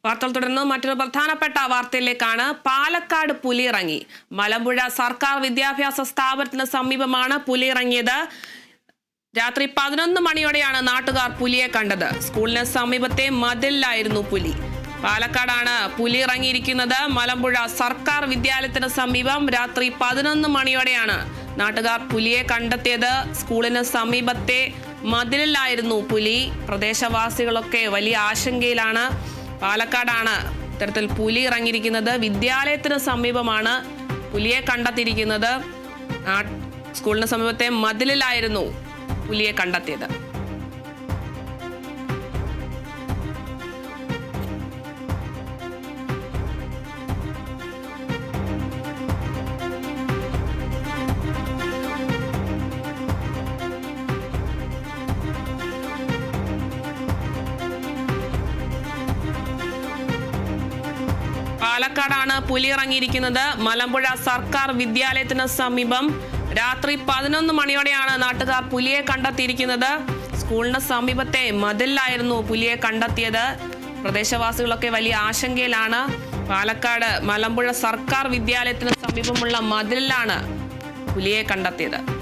വാർത്തകൾ തുടർന്ന് മറ്റൊരു പ്രധാനപ്പെട്ട വാർത്തയിലേക്കാണ്. പാലക്കാട് പുലി ഇറങ്ങി. മലമ്പുഴ സർക്കാർ വിദ്യാഭ്യാസ സ്ഥാപനത്തിന് സമീപമാണ് പുലി ഇറങ്ങിയത്. രാത്രി 11 മണിയോടെയാണ് നാട്ടുകാർ പുലിയെ കണ്ടത്. സ്കൂളിന് സമീപത്തെ മതിലിലായിരുന്നു പുലി. പാലക്കാടാണ് പുലി ഇറങ്ങിയിരിക്കുന്നത്. മലമ്പുഴ സർക്കാർ വിദ്യാലയത്തിന് സമീപം രാത്രി 11 മണിയോടെയാണ് നാട്ടുകാർ പുലിയെ കണ്ടെത്തിയത്. സ്കൂളിന് സമീപത്തെ മതിലിലായിരുന്നു പുലി. പ്രദേശവാസികളൊക്കെ വലിയ ആശങ്കയിലാണ്. പാലക്കാടാണ് ഇത്തരത്തിൽ പുലി ഇറങ്ങിയിരിക്കുന്നത്. വിദ്യാലയത്തിന് സമീപമാണ് പുലിയെ കണ്ടെത്തിയിരിക്കുന്നത്. സ്കൂളിന് സമീപത്തെ മതിലിലായിരുന്നു പുലിയെ കണ്ടെത്തിയത്. പാലക്കാടാണ് പുലി ഇറങ്ങിയിരിക്കുന്നത്. മലമ്പുഴ സർക്കാർ വിദ്യാലയത്തിന് സമീപം രാത്രി 11 മണിയോടെയാണ് നാട്ടുകാർ പുലിയെ കണ്ടെത്തിയിരിക്കുന്നത്. സ്കൂളിന് സമീപത്തെ മതിലിലായിരുന്നു പുലിയെ കണ്ടെത്തിയത്. പ്രദേശവാസികളൊക്കെ വലിയ ആശങ്കയിലാണ്. പാലക്കാട് മലമ്പുഴ സർക്കാർ വിദ്യാലയത്തിന് സമീപമുള്ള മതിലിലാണ് പുലിയെ കണ്ടെത്തിയത്.